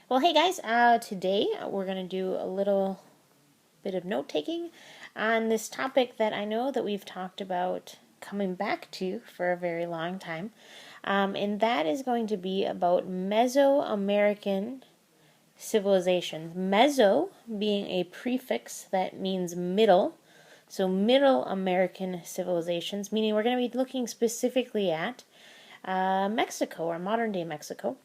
Well, hey guys, today we're going to do a little bit of note taking on this topic that I know that we've talked about coming back to for a very long time. And that is going to be about Mesoamerican civilizations. Meso being a prefix that means middle. So, Middle American civilizations, meaning we're going to be looking specifically at Mexico, or modern day Mexico,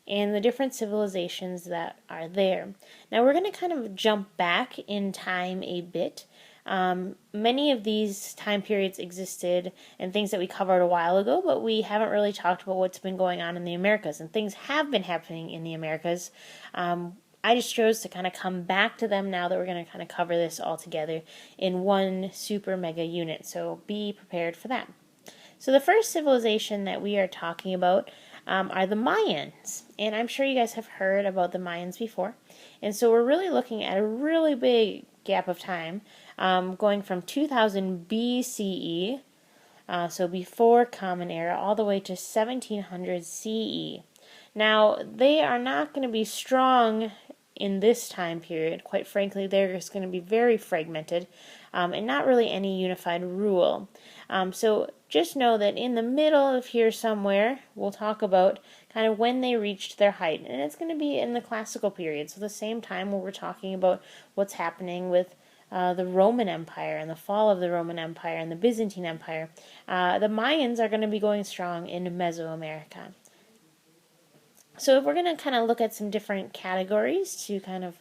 and the different civilizations that are there. Now, we're going to kind of jump back in time a bit. Many of these time periods existed and things that we covered a while ago, but we haven't really talked about what's been going on in the Americas, and things have been happening in the Americas. I just chose to kind of come back to them now that we're going to kind of cover this all together in one super mega unit, so be prepared for that. So the first civilization that we are talking about are the Mayans, and I'm sure you guys have heard about the Mayans before. And so we're really looking at a really big gap of time, going from 2000 BCE, so before Common Era, all the way to 1700 CE. Now, they are not going to be strong in this time period. Quite frankly, they're just going to be very fragmented and not really any unified rule. So just know that in the middle of here somewhere, we'll talk about kind of when they reached their height. And it's going to be in the classical period, so the same time where we're talking about what's happening with the Roman Empire and the fall of the Roman Empire and the Byzantine Empire. The Mayans are going to be going strong in Mesoamerica. So if we're going to kind of look at some different categories to kind of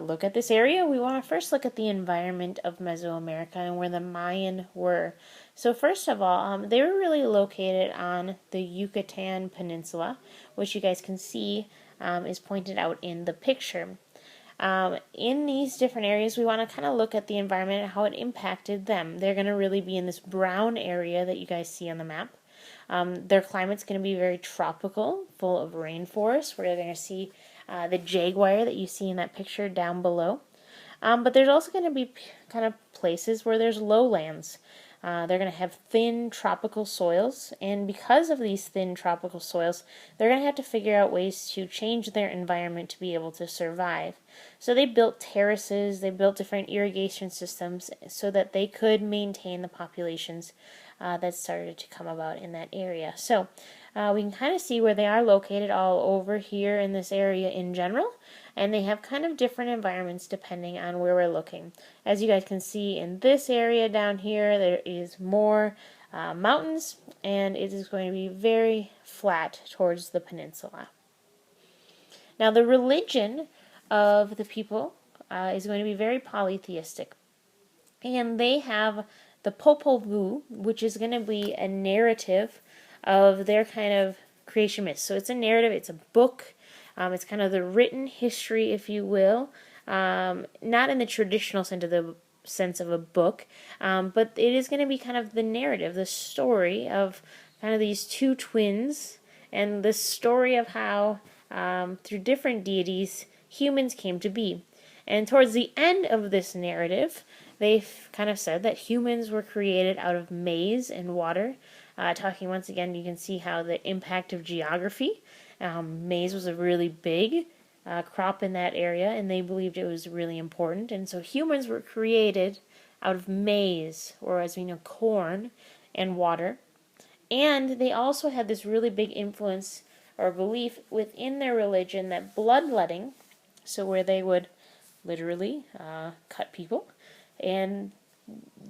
look at this area, we want to first look at the environment of Mesoamerica and where the Mayan were. So first of all, they were really located on the Yucatan Peninsula, which you guys can see is pointed out in the picture. In these different areas, we want to kind of look at the environment and how it impacted them. They're going to really be in this brown area that you guys see on the map. Their climate's going to be very tropical, full of rainforest. We're going to see the jaguar that you see in that picture down below. But there's also going to be kind of places where there's lowlands. They're going to have thin tropical soils, and because of these thin tropical soils, they're going to have to figure out ways to change their environment to be able to survive. So they built terraces, they built different irrigation systems so that they could maintain the populations that started to come about in that area. So we can kind of see where they are located all over here in this area in general, and they have kind of different environments depending on where we're looking. As you guys can see in this area down here, there is more mountains, and it is going to be very flat towards the peninsula. Now, the religion of the people is going to be very polytheistic, and they have the Popol Vuh, which is going to be a narrative of their kind of creation myth. So it's a narrative, it's a book, it's kind of the written history, if you will, not in the traditional sense of a book, but it is going to be kind of the narrative, the story of kind of these two twins, and the story of how, through different deities, humans came to be. And towards the end of this narrative, they've kind of said that humans were created out of maize and water. Talking once again, you can see how the impact of geography. Maize was a really big crop in that area, and they believed it was really important. And so humans were created out of maize, or as we know, corn, and water. And they also had this really big influence or belief within their religion that bloodletting, so where they would literally cut people, and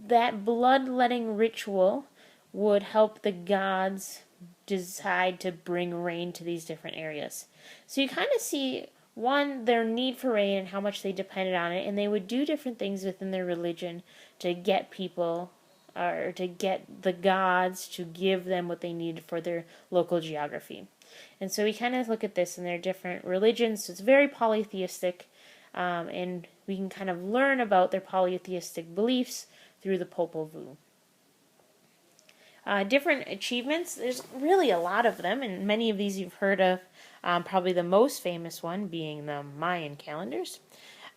that bloodletting ritual would help the gods decide to bring rain to these different areas. So you kind of see, one, their need for rain and how much they depended on it, and they would do different things within their religion to get people, or to get the gods to give them what they needed for their local geography. And so we kind of look at this in their different religions. So it's very polytheistic, and we can kind of learn about their polytheistic beliefs through the Popol Vuh. Different achievements, there's really a lot of them, and many of these you've heard of, probably the most famous one being the Mayan calendars.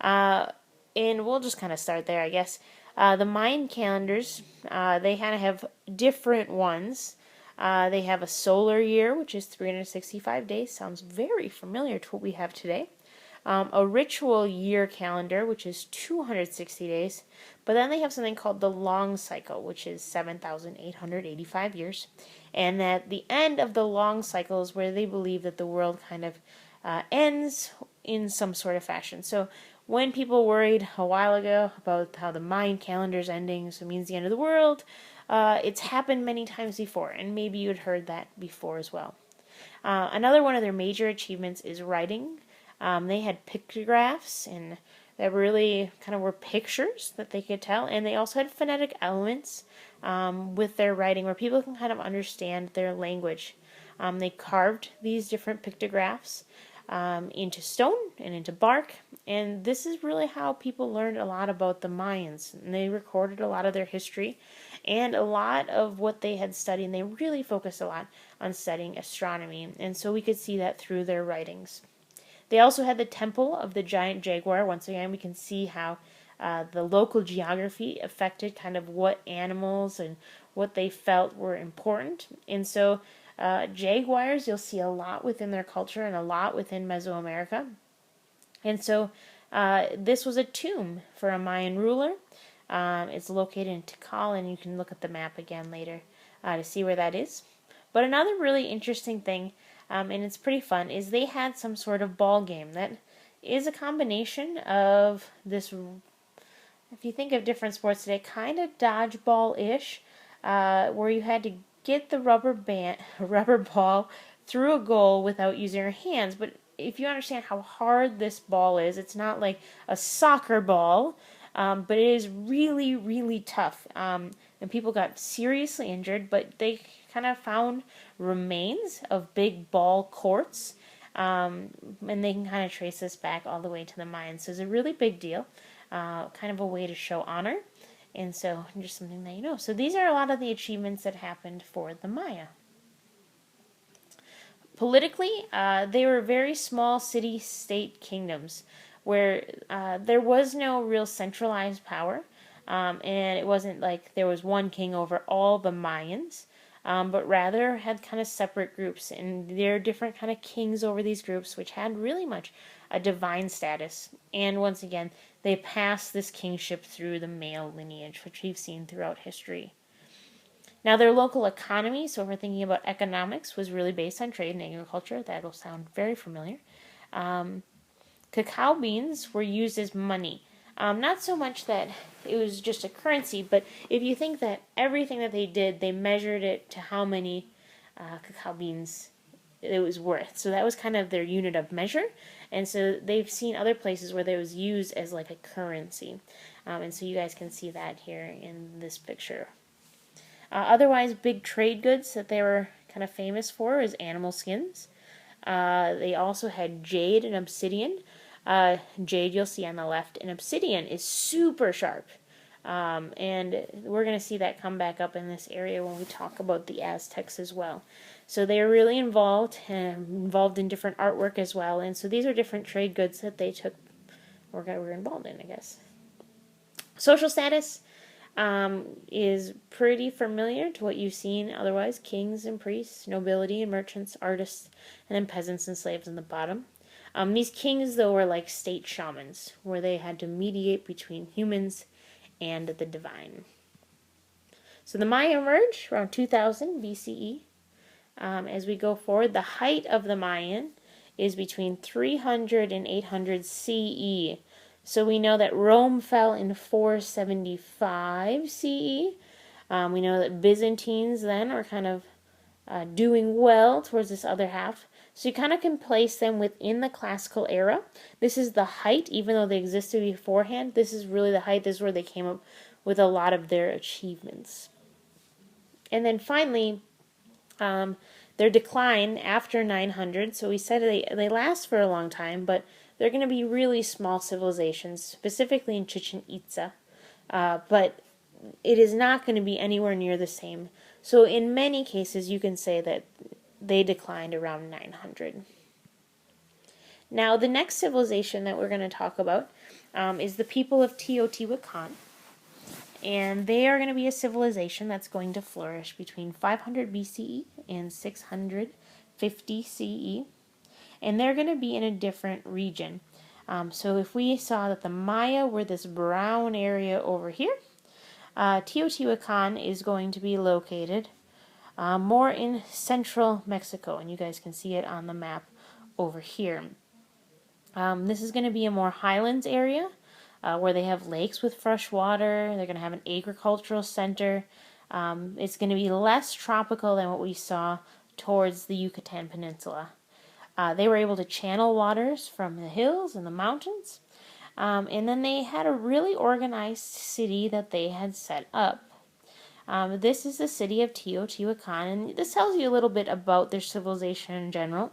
And we'll just kind of start there, I guess. The Mayan calendars, they kind of have different ones. They have a solar year, which is 365 days. Sounds very familiar to what we have today. A ritual year calendar, which is 260 days. But then they have something called the long cycle, which is 7,885 years. And at the end of the long cycle is where they believe that the world kind of ends in some sort of fashion. So when people worried a while ago about how the Mayan calendar is ending, so it means the end of the world, it's happened many times before, and maybe you had heard that before as well. Another one of their major achievements is writing. They had pictographs, and that really kind of were pictures that they could tell, and they also had phonetic elements with their writing where people can kind of understand their language. They carved these different pictographs into stone and into bark, and this is really how people learned a lot about the Mayans. And they recorded a lot of their history and a lot of what they had studied, and they really focused a lot on studying astronomy, and so we could see that through their writings. They also had the temple of the giant jaguar. Once again, we can see how the local geography affected kind of what animals and what they felt were important. And so jaguars you'll see a lot within their culture and a lot within Mesoamerica. And so this was a tomb for a Mayan ruler. It's located in Tikal, and you can look at the map again later to see where that is. But another really interesting thing, and it's pretty fun, is they had some sort of ball game that is a combination of this, if you think of different sports today, kind of dodgeball-ish, where you had to get the rubber ball through a goal without using your hands. But if you understand how hard this ball is, it's not like a soccer ball, but it is really, really tough. And people got seriously injured, but they kind of found remains of big ball courts, and they can kind of trace this back all the way to the Mayans. So it's a really big deal, kind of a way to show honor, and so just something that you know. So these are a lot of the achievements that happened for the Maya. Politically, they were very small city-state kingdoms where there was no real centralized power, and it wasn't like there was one king over all the Mayans, but rather had kind of separate groups, and there are different kind of kings over these groups, which had really much a divine status. And once again, they passed this kingship through the male lineage, which we've seen throughout history. Now, their local economy, so if we're thinking about economics, was really based on trade and agriculture. That'll sound very familiar. Cacao beans were used as money. Not so much that it was just a currency, but if you think that everything that they did, they measured it to how many cacao beans it was worth. So that was kind of their unit of measure. And so they've seen other places where it was used as like a currency. And so you guys can see that here in this picture. Otherwise, big trade goods that they were kind of famous for is animal skins. They also had jade and obsidian. Jade you'll see on the left, and obsidian is super sharp. And we're going to see that come back up in this area when we talk about the Aztecs as well. So they are really involved in different artwork as well. And so these are different trade goods that they took or were involved in, I guess. Social status is pretty familiar to what you've seen otherwise. Kings and priests, nobility and merchants, artists, and then peasants and slaves in the bottom. These kings, though, were like state shamans, where they had to mediate between humans and the divine. So the Maya emerged around 2000 BCE. As we go forward, the height of the Mayan is between 300 and 800 CE. So we know that Rome fell in 475 CE. We know that Byzantines then are kind of doing well towards this other half. So you kind of can place them within the classical era. This is the height, even though they existed beforehand. This is really the height. This is where they came up with a lot of their achievements. And then finally, their decline after 900. So we said they last for a long time, but they're going to be really small civilizations, specifically in Chichen Itza. But it is not going to be anywhere near the same. So in many cases, you can say that they declined around 900. Now, the next civilization that we're going to talk about is the people of Teotihuacan. And they are going to be a civilization that's going to flourish between 500 BCE and 650 CE. And they're going to be in a different region. So if we saw that the Maya were this brown area over here, Teotihuacan is going to be located more in central Mexico. And you guys can see it on the map over here. This is going to be a more highlands area where they have lakes with fresh water. They're going to have an agricultural center. It's going to be less tropical than what we saw towards the Yucatan Peninsula. They were able to channel waters from the hills and the mountains. And then they had a really organized city that they had set up. This is the city of Teotihuacan, and this tells you a little bit about their civilization in general.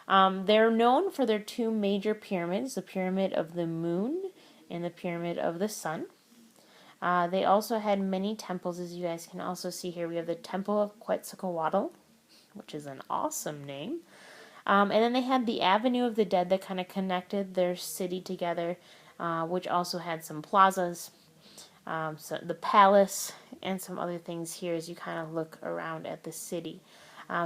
They're known for their two major pyramids, the Pyramid of the Moon and the Pyramid of the Sun. They also had many temples, as you guys can also see here. We have the Temple of Quetzalcoatl, which is an awesome name. And then they had the Avenue of the Dead that kind of connected their city together, which also had some plazas, so the palace, and some other things here as you kind of look around at the city.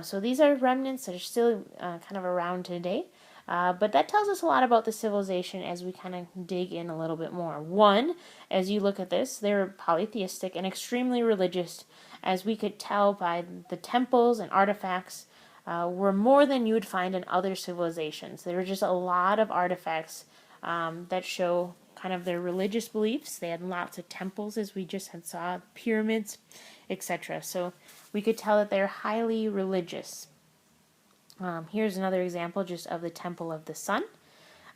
So these are remnants that are still kind of around today. But that tells us a lot about the civilization as we kind of dig in a little bit more. One, as you look at this, they're polytheistic and extremely religious, as we could tell by the temples and artifacts were more than you would find in other civilizations. There were just a lot of artifacts that show kind of their religious beliefs. They had lots of temples, as we just had saw, pyramids, etc. So we could tell that they're highly religious. Here's another example just of the Temple of the Sun.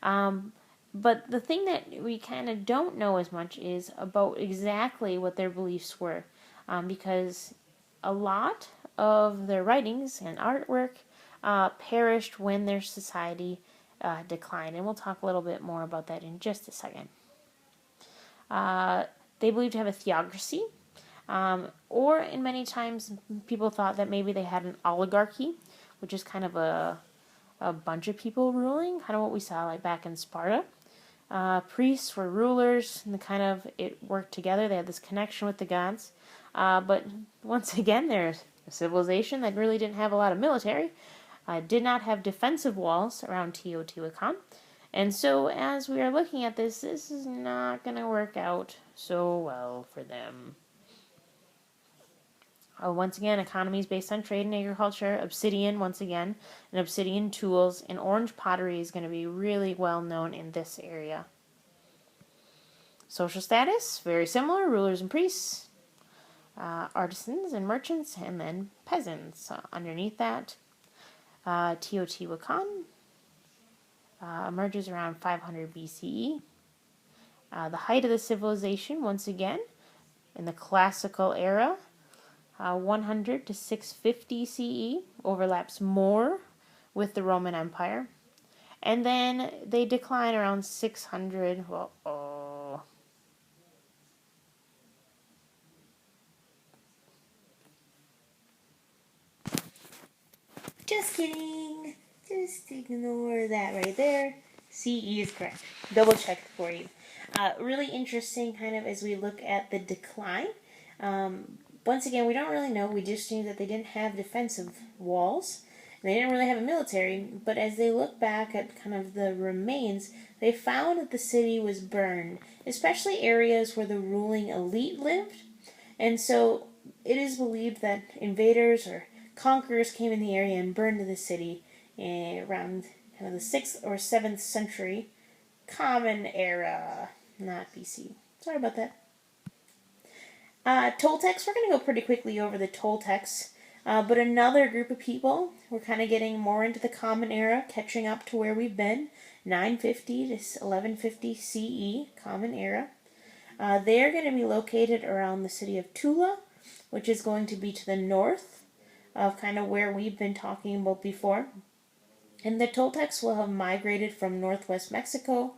But the thing that we kind of don't know as much is about exactly what their beliefs were, because a lot of their writings and artwork perished when their society declined. And we'll talk a little bit more about that in just a second. They believed to have a theocracy, or in many times people thought that maybe they had an oligarchy, which is kind of a bunch of people ruling, kind of what we saw like back in Sparta. Priests were rulers, and it worked together. They had this connection with the gods. But once again, there's a civilization that really didn't have a lot of military, did not have defensive walls around Teotihuacan. And so as we are looking at this is not going to work out so well for them. Once again, economies based on trade and agriculture, obsidian once again, and obsidian tools, and orange pottery is going to be really well known in this area. Social status, very similar, rulers and priests, artisans and merchants, and then peasants. Underneath that, Teotihuacan emerges around 500 BCE. The height of the civilization, once again, in the classical era, 100 to 650 CE, overlaps more with the Roman Empire. And then they decline around 600. Just kidding. Just ignore that right there. CE is correct. Double checked for you. Really interesting kind of as we look at the decline. Once again, we don't really know. We just knew that they didn't have defensive walls. They didn't really have a military, but as they look back at kind of the remains, they found that the city was burned, especially areas where the ruling elite lived. And so it is believed that invaders or conquerors came in the area and burned the city around kind of the 6th or 7th century Common Era, not BC. Sorry about that. Toltecs, we're going to go pretty quickly over the Toltecs, but another group of people, we're kind of getting more into the Common Era, catching up to where we've been, 950 to 1150 CE, Common Era. They're going to be located around the city of Tula, which is going to be to the north of kind of where we've been talking about before. And the Toltecs will have migrated from northwest Mexico.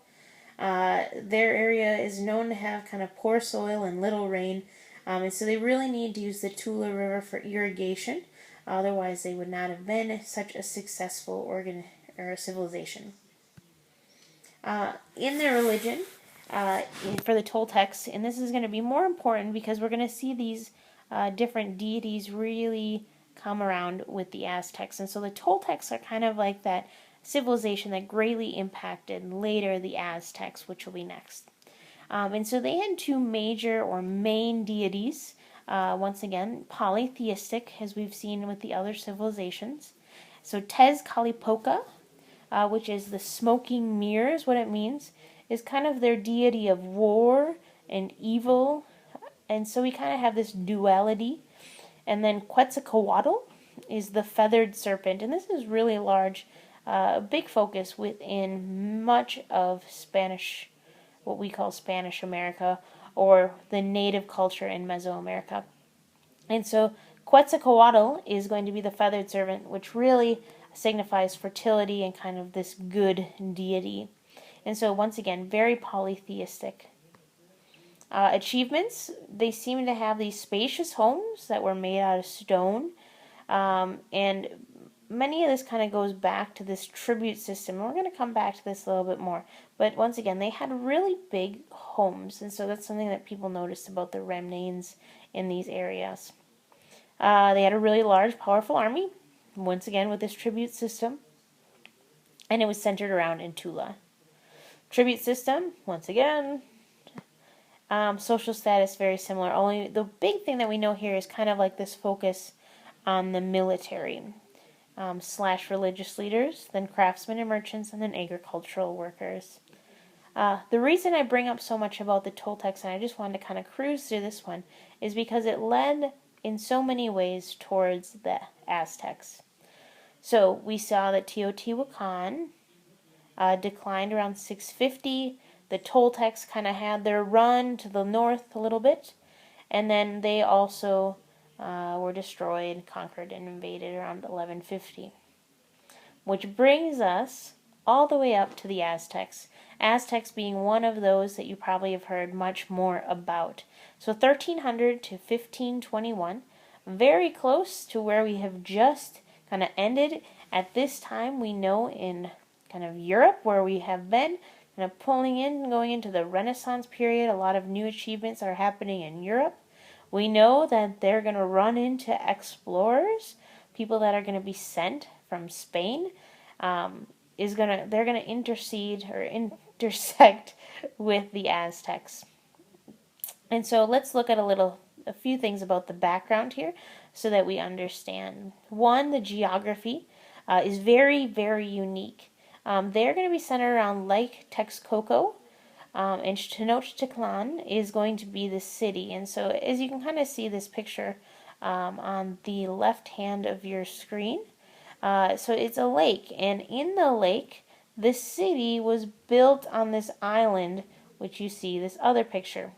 Their area is known to have kind of poor soil and little rain, and so they really need to use the Tula River for irrigation. Otherwise, they would not have been such a successful civilization. In their religion, for the Toltecs, and this is going to be more important because we're going to see these different deities really come around with the Aztecs. And so the Toltecs are kind of like that civilization that greatly impacted later the Aztecs, which will be next. And so they had two major or main deities, once again, polytheistic, as we've seen with the other civilizations. So Tezcatlipoca, which is the smoking mirror, is what it means, is kind of their deity of war and evil. And so we kind of have this duality. And then Quetzalcoatl is the feathered serpent. And this is really large, a big focus within much of Spanish, what we call Spanish America, or the native culture in Mesoamerica. And so Quetzalcoatl is going to be the feathered serpent, which really signifies fertility and kind of this good deity. And so once again, very polytheistic. Achievements, they seem to have these spacious homes that were made out of stone. And many of this kind of goes back to this tribute system. And we're going to come back to this a little bit more. But once again, they had really big homes. And so that's something that people noticed about the Remnains in these areas. They had a really large, powerful army, once again with this tribute system. And it was centered around Intula. Tribute system, once again, social status very similar. Only the big thing that we know here is kind of like this focus on the military / religious leaders, then craftsmen and merchants, and then agricultural workers. The reason I bring up so much about the Toltecs, and I just wanted to kind of cruise through this one, is because it led in so many ways towards the Aztecs. So we saw that Teotihuacan declined around 650. The Toltecs kind of had their run to the north a little bit, and then they also were destroyed, conquered, and invaded around 1150. Which brings us all the way up to the Aztecs. Aztecs being one of those that you probably have heard much more about. So 1300 to 1521, very close to where we have just kind of ended. At this time, we know in kind of Europe, where we have been kind of pulling in, going into the Renaissance period, a lot of new achievements are happening in Europe. We know that they're going to run into explorers, people that are going to be sent from Spain. They're going to intercede or intersect with the Aztecs. And so let's look at a few things about the background here so that we understand. One, the geography is very, very unique. They're going to be centered around Lake Texcoco, and Tenochtitlan is going to be the city. And so as you can kind of see this picture on the left hand of your screen, so it's a lake, and in the lake, this city was built on this island, which you see this other picture.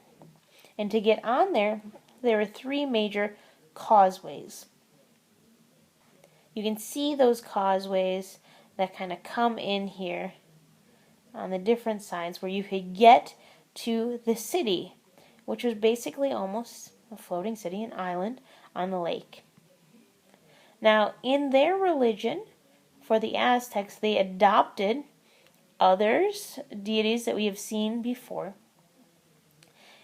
And to get on there, there are three major causeways. You can see those causeways that kind of come in here on the different sides where you could get to the city, which was basically almost a floating city, an island on the lake. Now, in their religion, for the Aztecs, they adopted others, deities that we have seen before.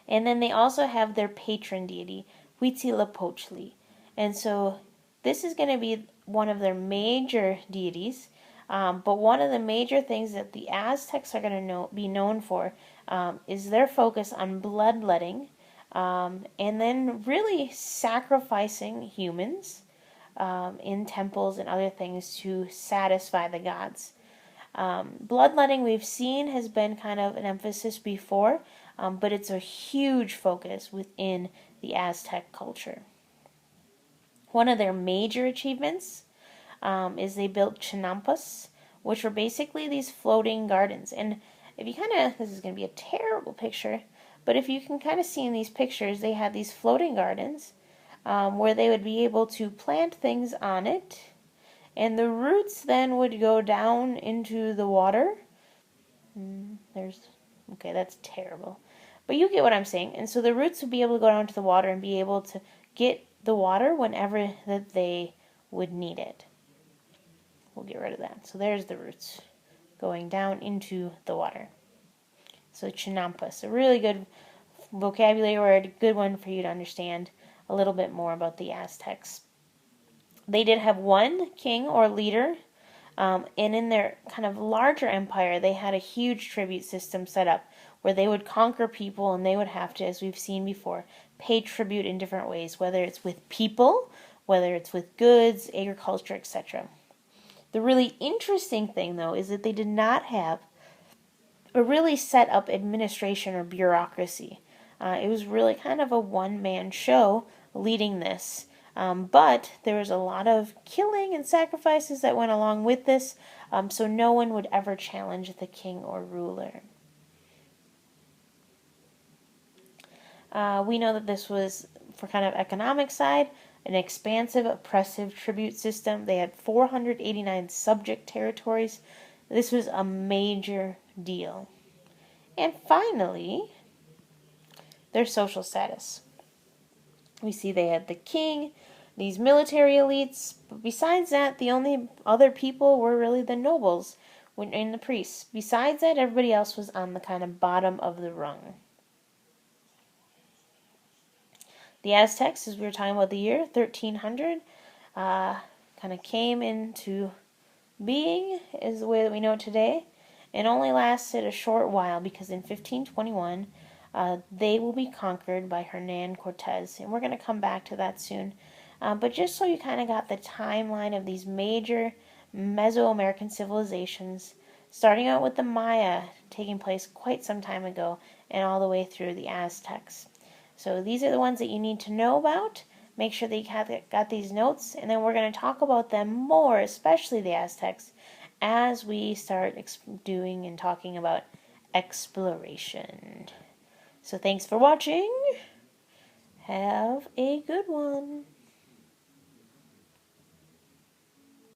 And then they also have their patron deity, Huitzilopochtli. And so this is going to be one of their major deities. But one of the major things that the Aztecs are going to be known for is their focus on bloodletting, and then really sacrificing humans in temples and other things to satisfy the gods. Bloodletting, we've seen, has been kind of an emphasis before, but it's a huge focus within the Aztec culture. One of their major achievements is they built chinampas, which were basically these floating gardens. And if you this is going to be a terrible picture, but if you can kind of see in these pictures, they had these floating gardens where they would be able to plant things on it, and the roots then would go down into the water. Okay, that's terrible. But you get what I'm saying. And so the roots would be able to go down to the water and be able to get the water whenever that they would need it. We'll get rid of that. So there's the roots going down into the water. So chinampas, a really good vocabulary word, good one for you to understand a little bit more about the Aztecs. They did have one king or leader, and in their kind of larger empire, they had a huge tribute system set up where they would conquer people and they would have to, as we've seen before, pay tribute in different ways, whether it's with people, whether it's with goods, agriculture, etc. The really interesting thing, though, is that they did not have a really set up administration or bureaucracy. It was really kind of a one-man show leading this. But there was a lot of killing and sacrifices that went along with this, so no one would ever challenge the king or ruler. We know that this was, for kind of economic side, an expansive, oppressive tribute system. They had 489 subject territories. This was a major deal. And finally, their social status. We see they had the king, these military elites, but besides that, the only other people were really the nobles and the priests. Besides that, everybody else was on the kind of bottom of the rung. The Aztecs, as we were talking about the year, 1300, kind of came into being is the way that we know it today, and only lasted a short while because in 1521 they will be conquered by Hernan Cortez, and we're going to come back to that soon. But just so you kind of got the timeline of these major Mesoamerican civilizations, starting out with the Maya taking place quite some time ago, and all the way through the Aztecs. So these are the ones that you need to know about. Make sure that you have got these notes, and then we're going to talk about them more, especially the Aztecs, as we start doing and talking about exploration. So thanks for watching. Have a good one.